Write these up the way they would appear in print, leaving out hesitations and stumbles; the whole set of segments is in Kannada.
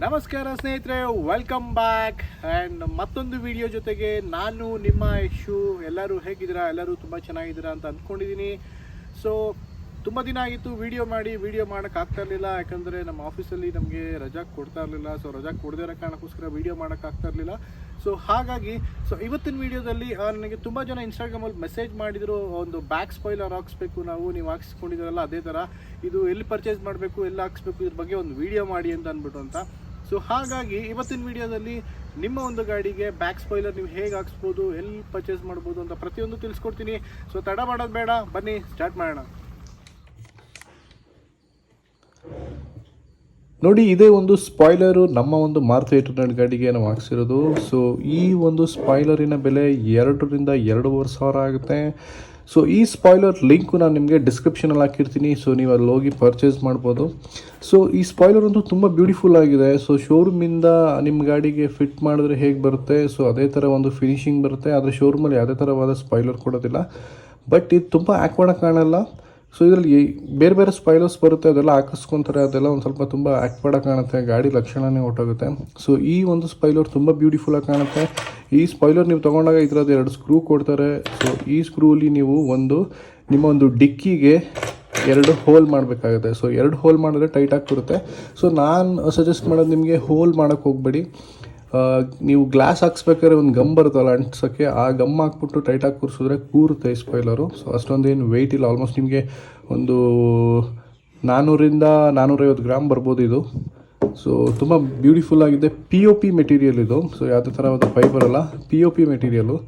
ನಮಸ್ಕಾರ ಸ್ನೇಹಿತರೆ, ವೆಲ್ಕಮ್ ಬ್ಯಾಕ್ ಆ್ಯಂಡ್ ಮತ್ತೊಂದು ವಿಡಿಯೋ ಜೊತೆಗೆ ನಾನು ನಿಮ್ಮ ಯಶು. ಎಲ್ಲರೂ ಹೇಗಿದ್ದೀರಾ? ಎಲ್ಲರೂ ತುಂಬ ಚೆನ್ನಾಗಿದ್ದೀರಾ ಅಂತ ಅಂದ್ಕೊಂಡಿದ್ದೀನಿ. ಸೊ ತುಂಬ ದಿನ ಆಗಿತ್ತು ವಿಡಿಯೋ ಮಾಡೋಕ್ಕಾಗ್ತಾ ಇರಲಿಲ್ಲ, ಯಾಕಂದರೆ ನಮ್ಮ ಆಫೀಸಲ್ಲಿ ನಮಗೆ ರಜಾ ಕೊಡ್ತಾ ಇರಲಿಲ್ಲ. ಸೊ ರಜಾ ಕೊಡದೇ ಇರೋ ಕಾರಣಕ್ಕೋಸ್ಕರ ವಿಡಿಯೋ ಮಾಡೋಕ್ಕಾಗ್ತಾ ಇರಲಿಲ್ಲ. ಸೊ ಹಾಗಾಗಿ ಇವತ್ತಿನ ವಿಡಿಯೋದಲ್ಲಿ ನನಗೆ ತುಂಬ ಜನ ಇನ್ಸ್ಟಾಗ್ರಾಮಲ್ಲಿ ಮೆಸೇಜ್ ಮಾಡಿದರು, ಒಂದು ಬ್ಯಾಕ್ ಸ್ಪಾಯ್ಲರ್ ಹಾಕ್ಸ್ಬೇಕು, ನೀವು ಹಾಕ್ಸ್ಕೊಂಡಿದ್ದೀರಲ್ಲ ಅದೇ ಥರ, ಇದು ಎಲ್ಲಿ ಪರ್ಚೇಸ್ ಮಾಡಬೇಕು, ಎಲ್ಲಿ ಹಾಕ್ಸ್ಬೇಕು, ಇದ್ರ ಬಗ್ಗೆ ಒಂದು ವಿಡಿಯೋ ಮಾಡಿ ಅಂತ ಅಂದ್ಬಿಟ್ಟು ಅಂತ. ಸೊ ಹಾಗಾಗಿ ಇವತ್ತಿನ ವಿಡಿಯೋದಲ್ಲಿ ನಿಮ್ಮ ಒಂದು ಗಾಡಿಗೆ ಬ್ಯಾಕ್ ಸ್ಪಾಯ್ಲರ್ ನೀವು ಹೇಗೆ ಹಾಕ್ಸ್ಬೋದು, ಎಲ್ಲಿ ಪರ್ಚೇಸ್ ಮಾಡ್ಬೋದು ಅಂತ ಪ್ರತಿಯೊಂದು ತಿಳಿಸ್ಕೊಡ್ತೀನಿ. ಸೊ ತಡ ಮಾಡೋದು ಬೇಡ, ಬನ್ನಿ ಸ್ಟಾರ್ಟ್ ಮಾಡೋಣ. ನೋಡಿ, ಇದೇ ಒಂದು ಸ್ಪಾಯ್ಲರು ನಮ್ಮ ಒಂದು ಮಾರುತಿ 800 ಗಾಡಿಗೆ ನಾವು ಹಾಕ್ಸಿರೋದು. ಸೊ ಈ ಒಂದು ಸ್ಪಾಯ್ಲರಿನ ಬೆಲೆ 2 ರಿಂದ 2.5 ಸಾವಿರ ಆಗುತ್ತೆ. ಸೊ ಈ ಸ್ಪಾಯ್ಲರ್ ಲಿಂಕು ನಾನು ನಿಮಗೆ ಡಿಸ್ಕ್ರಿಪ್ಷನಲ್ಲಿ ಹಾಕಿರ್ತೀನಿ. ಸೊ ನೀವು ಅಲ್ಲಿ ಹೋಗಿ ಪರ್ಚೇಸ್ ಮಾಡ್ಬೋದು. ಸೊ ಈ ಸ್ಪಾಯ್ಲರ್ ಅಂತೂ ತುಂಬ ಬ್ಯೂಟಿಫುಲ್ ಆಗಿದೆ. ಸೊ ಶೋರೂಮಿಂದ ನಿಮ್ಮ ಗಾಡಿಗೆ ಫಿಟ್ ಮಾಡಿದ್ರೆ ಹೇಗೆ ಬರುತ್ತೆ, ಸೊ ಅದೇ ಥರ ಒಂದು ಫಿನಿಶಿಂಗ್ ಬರುತ್ತೆ. ಆದರೆ ಶೋರೂಮಲ್ಲಿ ಯಾವುದೇ ಥರವಾದ ಸ್ಪಾಯ್ಲರ್ ಕೊಡೋದಿಲ್ಲ. ಬಟ್ ಇದು ತುಂಬ ಆ್ಯಕ್ಟ್ ಕಾಣಲ್ಲ. ಸೊ ಇದರಲ್ಲಿ ಬೇರೆ ಬೇರೆ ಸ್ಪಾಯ್ಲರ್ಸ್ ಬರುತ್ತೆ, ಅದೆಲ್ಲ ಹಾಕಿಸ್ಕೊತಾರೆ, ಅದೆಲ್ಲ ಒಂದು ಸ್ವಲ್ಪ ತುಂಬ ಆ್ಯಕ್ಟ್ ಕಾಣುತ್ತೆ, ಗಾಡಿ ಲಕ್ಷಣನೇ ಹೊಟ್ಟೋಗುತ್ತೆ. ಸೊ ಈ ಒಂದು ಸ್ಪಾಯ್ಲರ್ ತುಂಬ ಬ್ಯೂಟಿಫುಲ್ಲಾಗಿ ಕಾಣುತ್ತೆ. ಈ ಸ್ಪಾಯ್ಲರ್ ನೀವು ತೊಗೊಂಡಾಗ ಇದರದ್ದು 2 ಸ್ಕ್ರೂ ಕೊಡ್ತಾರೆ. ಸೊ ಈ ಸ್ಕ್ರೂಲಿ ನೀವು ನಿಮ್ಮ ಒಂದು ಡಿಕ್ಕಿಗೆ 2 ಹೋಲ್ ಮಾಡಬೇಕಾಗುತ್ತೆ. ಸೊ 2 ಹೋಲ್ ಮಾಡಿದ್ರೆ ಟೈಟಾಗಿ ಬರುತ್ತೆ. ಸೊ ನಾನು ಸಜೆಸ್ಟ್ ಮಾಡೋದು ನಿಮಗೆ ಹೋಲ್ ಮಾಡೋಕ್ಕೆ ಹೋಗಬೇಡಿ. ನೀವು ಗ್ಲಾಸ್ ಹಾಕ್ಸ್ಬೇಕಾದ್ರೆ ಒಂದು ಗಮ್ ಬರುತ್ತಲ್ಲ ಅಂಟ್ಸೋಕ್ಕೆ, ಆ ಗಮ್ ಹಾಕ್ಬಿಟ್ಟು ಟೈಟಾಗಿ ಕೂರಿಸಿದ್ರೆ ಕೂರುತ್ತೆ ಈ ಸ್ಪಾಯ್ಲರು. ಸೊ ಅಷ್ಟೊಂದೇನು ವೆಯ್ಟ್ ಇಲ್ಲ, ಆಲ್ಮೋಸ್ಟ್ ನಿಮಗೆ ಒಂದು 400 ರಿಂದ 450 ಗ್ರಾಮ್ ಬರ್ಬೋದು ಇದು. ಸೊ ತುಂಬ ಬ್ಯೂಟಿಫುಲ್ ಆಗಿದೆ. POP ಮೆಟೀರಿಯಲ್ ಇದು. ಸೊ ಯಾವುದೇ ಥರವಾದ ಫೈಬರ್ ಅಲ್ಲ, POP ಮೆಟೀರಿಯಲು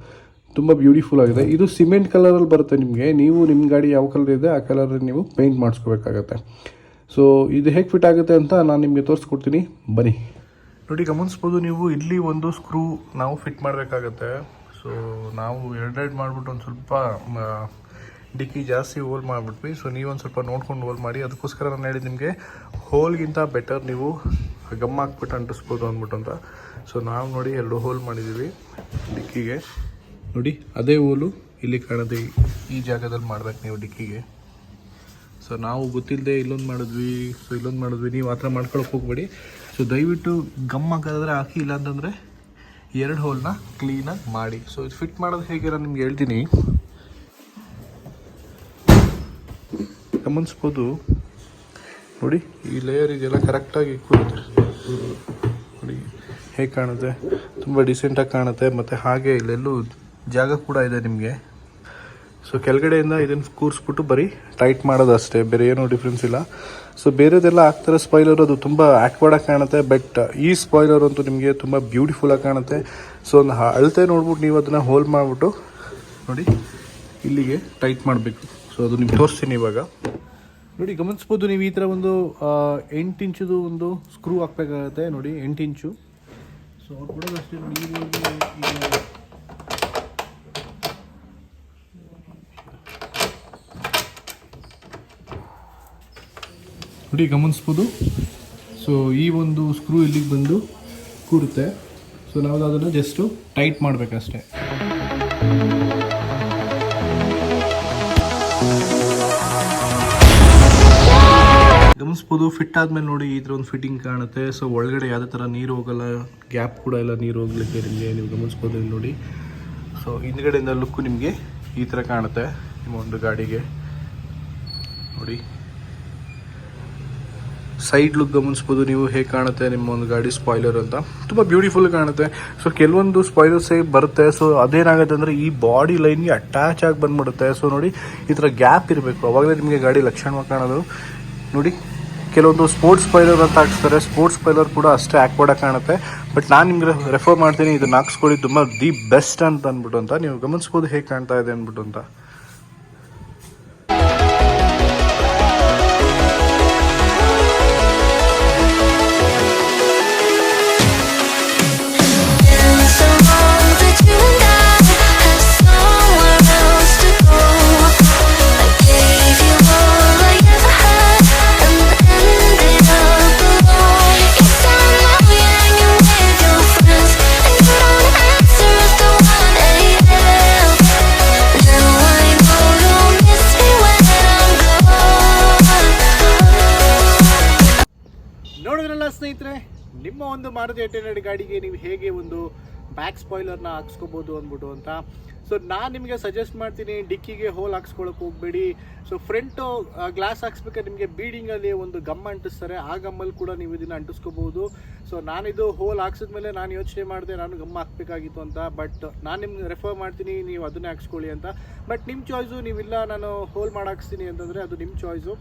ತುಂಬ ಬ್ಯೂಟಿಫುಲ್ ಆಗಿದೆ. ಇದು ಸಿಮೆಂಟ್ ಕಲರಲ್ಲಿ ಬರುತ್ತೆ ನಿಮಗೆ. ನೀವು ನಿಮ್ಮ ಗಾಡಿ ಯಾವ ಕಲರ್ ಇದೆ ಆ ಕಲರಲ್ಲಿ ನೀವು ಪೇಂಟ್ ಮಾಡಿಸ್ಕೋಬೇಕಾಗತ್ತೆ. ಸೊ ಇದು ಹೇಗೆ ಫಿಟ್ ಆಗುತ್ತೆ ಅಂತ ನಾನು ನಿಮಗೆ ತೋರಿಸ್ಕೊಡ್ತೀನಿ, ಬನ್ನಿ. ನೋಡಿ, ಗಮನಿಸ್ಬೋದು ನೀವು, ಇಲ್ಲಿ ಒಂದು ಸ್ಕ್ರೂ ನಾವು ಫಿಟ್ ಮಾಡಬೇಕಾಗತ್ತೆ. ಸೊ ನಾವು ಎರಡೆರಡು ಮಾಡಿಬಿಟ್ಟು ಒಂದು ಸ್ವಲ್ಪ ಡಿಕ್ಕಿ ಜಾಸ್ತಿ ಹೋಲ್ ಮಾಡಿಬಿಟ್ವಿ. ಸೊ ನೀವೊಂದು ಸ್ವಲ್ಪ ನೋಡ್ಕೊಂಡು ಹೋಲ್ ಮಾಡಿ. ಅದಕ್ಕೋಸ್ಕರ ನಾನು ಹೇಳಿದ್ದು ನಿಮಗೆ, ಹೋಲ್ಗಿಂತ ಬೆಟರ್ ನೀವು ಗಮ್ ಹಾಕ್ಬಿಟ್ಟು ಅಂಟಿಸ್ಬೋದು ಅಂದ್ಬಿಟ್ಟು ಅಂತ. ಸೊ ನಾವು ನೋಡಿ 2 ಹೋಲ್ ಮಾಡಿದ್ದೀವಿ ಡಿಕ್ಕಿಗೆ. ನೋಡಿ, ಅದೇ ಹೋಲು ಇಲ್ಲಿ ಕಾಣುತ್ತೆ, ಈ ಜಾಗದಲ್ಲಿ ಮಾಡ್ಬೇಕು ನೀವು ಡಿಕ್ಕಿಗೆ. ಸೊ ನಾವು ಗೊತ್ತಿಲ್ಲದೆ ಇಲ್ಲೊಂದು ಮಾಡಿದ್ವಿ, ನೀವು ಆ ಥರ ಮಾಡ್ಕೊಳಕ್ಕೆ ಹೋಗ್ಬೇಡಿ. ಸೊ ದಯವಿಟ್ಟು ಗಮ್ ಹಾಕೋದಾದ್ರೆ ಹಾಕಿ, ಇಲ್ಲಾಂತಂದರೆ 2 ಹೋಲ್ನ ಕ್ಲೀನಾಗಿ ಮಾಡಿ. ಸೊ ಇದು ಫಿಟ್ ಮಾಡೋದು ಹೇಗೆ ನಾನು ನಿಮ್ಗೆ ಹೇಳ್ತೀನಿ, ಗಮನಿಸ್ಬೋದು. ನೋಡಿ, ಈ ಲೇಯರ್ ಇದೆಲ್ಲ ಕರೆಕ್ಟಾಗಿ ಕೂರುತ್ತೆ. ನೋಡಿ ಹೇಗೆ ಕಾಣುತ್ತೆ, ತುಂಬ ಡಿಸೆಂಟಾಗಿ ಕಾಣುತ್ತೆ. ಮತ್ತು ಹಾಗೆ ಇಲ್ಲೆಲ್ಲೂ ಜಾಗ ಕೂಡ ಇದೆ ನಿಮಗೆ. ಸೊ ಕೆಳಗಡೆಯಿಂದ ಇದನ್ನು ಕೂರಿಸ್ಬಿಟ್ಟು ಬರೀ ಟೈಟ್ ಮಾಡೋದು ಅಷ್ಟೇ, ಬೇರೆ ಏನೂ ಡಿಫ್ರೆನ್ಸ್ ಇಲ್ಲ. ಸೊ ಬೇರೆದೆಲ್ಲ ಹಾಕ್ತಾರೆ ಸ್ಪಾಯ್ಲರ್, ಅದು ತುಂಬ ಆ್ಯಕ್ವರ್ಡಾಗಿ ಕಾಣುತ್ತೆ. ಬಟ್ ಈ ಸ್ಪಾಯ್ಲರ್ ಅಂತೂ ನಿಮಗೆ ತುಂಬ ಬ್ಯೂಟಿಫುಲ್ಲಾಗಿ ಕಾಣುತ್ತೆ. ಸೊ ಒಂದು ಅಳತೆ ನೋಡ್ಬಿಟ್ಟು ನೀವು ಅದನ್ನು ಹೋಲ್ ಮಾಡಿಬಿಟ್ಟು ನೋಡಿ ಇಲ್ಲಿಗೆ ಟೈಟ್ ಮಾಡಬೇಕು. ಸೊ ಅದು ನಿಮ್ಗೆ ತೋರಿಸ್ತೀನಿ ಇವಾಗ. ನೋಡಿ, ಗಮನಿಸ್ಬೋದು ನೀವು, ಈ ಥರ ಒಂದು 8 ಇಂಚದು ಒಂದು ಸ್ಕ್ರೂ ಹಾಕಬೇಕಾಗತ್ತೆ. ನೋಡಿ 8 ಇಂಚು. ಸೊ ಅವ್ರು ಕೊಡೋದು ಅಷ್ಟೇ. ನೋಡಿ, ನೋಡಿ ಗಮನಿಸ್ಬೋದು. ಸೊ ಈ ಒಂದು ಸ್ಕ್ರೂ ಇಲ್ಲಿಗೆ ಬಂದು ಕೂರುತ್ತೆ. ಸೊ ನಾವು ಅದನ್ನು ಜಸ್ಟು ಟೈಟ್ ಮಾಡಬೇಕಷ್ಟೆ. ಗಮನಿಸ್ಬೋದು, ಫಿಟ್ ಆದಮೇಲೆ ನೋಡಿ ಈ ಥರ ಒಂದು ಫಿಟ್ಟಿಂಗ್ ಕಾಣುತ್ತೆ. ಸೊ ಒಳಗಡೆ ಯಾವುದೇ ಥರ ನೀರು ಹೋಗಲ್ಲ, ಗ್ಯಾಪ್ ಕೂಡ ಇಲ್ಲ ನೀರು ಹೋಗ್ಲಿಕ್ಕೆ ನಿಮಗೆ. ನೀವು ಗಮನಿಸ್ಬೋದು ಇಲ್ಲಿ ನೋಡಿ. ಸೊ ಹಿಂದ್ಗಡೆಯಿಂದ ಲುಕ್ಕು ನಿಮಗೆ ಈ ಥರ ಕಾಣುತ್ತೆ ನಿಮ್ಮ ಒಂದು ಗಾಡಿಗೆ. ನೋಡಿ ಸೈಡ್ ಲುಕ್ ಗಮನಿಸ್ಬೋದು ನೀವು, ಹೇಗೆ ಕಾಣುತ್ತೆ ನಿಮ್ಮ ಒಂದು ಗಾಡಿ ಸ್ಪಾಯ್ಲರ್ ಅಂತ. ತುಂಬ ಬ್ಯೂಟಿಫುಲ್ ಕಾಣುತ್ತೆ. ಸೊ ಕೆಲವೊಂದು ಸ್ಪಾಯ್ಲರ್ಸೇ ಬರುತ್ತೆ. ಸೊ ಅದೇನಾಗುತ್ತೆ ಅಂದರೆ ಈ ಬಾಡಿ ಲೈನ್ಗೆ ಅಟ್ಯಾಚ್ ಆಗಿ ಬಂದ್ಬಿಡುತ್ತೆ. ಸೊ ನೋಡಿ, ಈ ಥರ ಗ್ಯಾಪ್ ಇರಬೇಕು, ಅವಾಗಲೇ ನಿಮಗೆ ಗಾಡಿ ಲಕ್ಷಣವಾಗಿ ಕಾಣೋದು. ನೋಡಿ, ಕೆಲವೊಂದು ಸ್ಪೋರ್ಟ್ಸ್ ಸ್ಪಾಯ್ಲರ್ ಅಂತ ಹಾಕ್ಸ್ತಾರೆ. ಸ್ಪೋರ್ಟ್ಸ್ ಸ್ಪಾಯ್ಲರ್ ಕೂಡ ಅಷ್ಟೇ ಆ್ಯಕ್ವರ್ಡಾಗಿ ಕಾಣುತ್ತೆ. ಬಟ್ ನಾನು ನಿಮಗೆ ರೆಫರ್ ಮಾಡ್ತೀನಿ, ಇದನ್ನು ಹಾಕ್ಸ್ಕೊಳ್ಳಿ, ತುಂಬ ದಿ ಬೆಸ್ಟ್ ಅಂತ ಅಂದ್ಬಿಟ್ಟು ಅಂತ. ನೀವು ಗಮನಿಸ್ಬೋದು ಹೇಗೆ ಕಾಣ್ತಾ ಇದೆ ಅಂದ್ಬಿಟ್ಟು ಅಂತ. ನೋಡಿದ್ರಲ್ಲ ಸ್ನೇಹಿತರೆ, ನಿಮ್ಮ ಒಂದು ಮಾರುತಿ 800 ಗಾಡಿಗೆ ನೀವು ಹೇಗೆ ಒಂದು ಬ್ಯಾಕ್ ಸ್ಪಾಯ್ಲರ್ನ ಹಾಕ್ಸ್ಕೋಬೋದು ಅಂದ್ಬಿಟ್ಟು ಅಂತ. ಸೊ ನಾನು ನಿಮಗೆ ಸಜೆಸ್ಟ್ ಮಾಡ್ತೀನಿ, ಡಿಕ್ಕಿಗೆ ಹೋಲ್ ಹಾಕ್ಸ್ಕೊಳಕ್ಕೆ ಹೋಗಬೇಡಿ. ಸೊ ಫ್ರಂಟು ಗ್ಲಾಸ್ ಹಾಕ್ಸ್ಬೇಕಾದ್ರೆ ನಿಮಗೆ ಬೀಡಿಂಗಲ್ಲಿ ಒಂದು ಗಮ್ ಅಂಟಿಸ್ತಾರೆ, ಆ ಗಮ್ಮಲ್ಲಿ ಕೂಡ ನೀವು ಇದನ್ನು ಅಂಟಿಸ್ಕೋಬೋದು. ಸೊ ನಾನಿದು ಹೋಲ್ ಹಾಕ್ಸಿದ್ಮೇಲೆ ನಾನು ಯೋಚನೆ ಮಾಡಿದೆ ನಾನು ಗಮ್ ಹಾಕಬೇಕಾಗಿತ್ತು ಅಂತ, ಬಟ್ ನಾನು ನಿಮ್ಗೆ ರೆಫರ್ ಮಾಡ್ತೀನಿ ನೀವು ಅದನ್ನೇ ಹಾಕ್ಸ್ಕೊಳ್ಳಿ ಅಂತ. ಬಟ್ ನಿಮ್ಮ ಚಾಯ್ಸು, ನೀವಿಲ್ಲ ನಾನು ಹೋಲ್ ಮಾಡಿ ಹಾಕ್ಸ್ತೀನಿ ಅಂತಂದರೆ ಅದು ನಿಮ್ಮ ಚಾಯ್ಸು.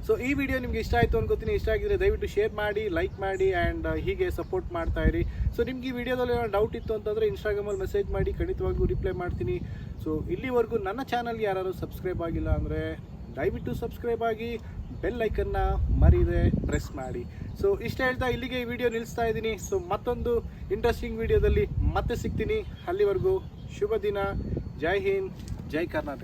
ಸೊ ಈ ವಿಡಿಯೋ ನಿಮ್ಗೆ ಇಷ್ಟ ಆಯಿತು ಅನ್ಕೋತೀನಿ. ಇಷ್ಟ ಆಗಿದ್ರೆ ದಯವಿಟ್ಟು ಶೇರ್ ಮಾಡಿ, ಲೈಕ್ ಮಾಡಿ ಆ್ಯಂಡ್ ಹೀಗೆ ಸಪೋರ್ಟ್ ಮಾಡ್ತಾ ಇರಿ. ಸೊ ನಿಮ್ಗೆ ಈ ವಿಡಿಯೋದಲ್ಲಿ ಏನೋ ಡೌಟ್ ಇತ್ತು ಅಂತಂದರೆ ಇನ್ಸ್ಟಾಗ್ರಾಮಲ್ಲಿ ಮೆಸೇಜ್ ಮಾಡಿ, ಖಂಡಿತವಾಗಿಯೂ ರಿಪ್ಲೈ ಮಾಡ್ತೀನಿ. ಸೊ ಇಲ್ಲಿವರೆಗೂ ನನ್ನ ಚಾನಲ್ಗೆ ಯಾರು ಸಬ್ಸ್ಕ್ರೈಬ್ ಆಗಿಲ್ಲ ಅಂದರೆ ದಯವಿಟ್ಟು ಸಬ್ಸ್ಕ್ರೈಬ್ ಆಗಿ, ಬೆಲ್ ಐಕನ್ನ ಮರೀದೆ ಪ್ರೆಸ್ ಮಾಡಿ. ಸೊ ಇಷ್ಟ ಹೇಳ್ತಾ ಇಲ್ಲಿಗೆ ಈ ವಿಡಿಯೋ ನಿಲ್ಲಿಸ್ತಾ ಇದ್ದೀನಿ. ಸೊ ಮತ್ತೊಂದು ಇಂಟ್ರೆಸ್ಟಿಂಗ್ ವಿಡಿಯೋದಲ್ಲಿ ಮತ್ತೆ ಸಿಗ್ತೀನಿ. ಅಲ್ಲಿವರೆಗೂ ಶುಭ ದಿನ. ಜೈ ಹಿಂದ್, ಜೈ ಕರ್ನಾಟಕ.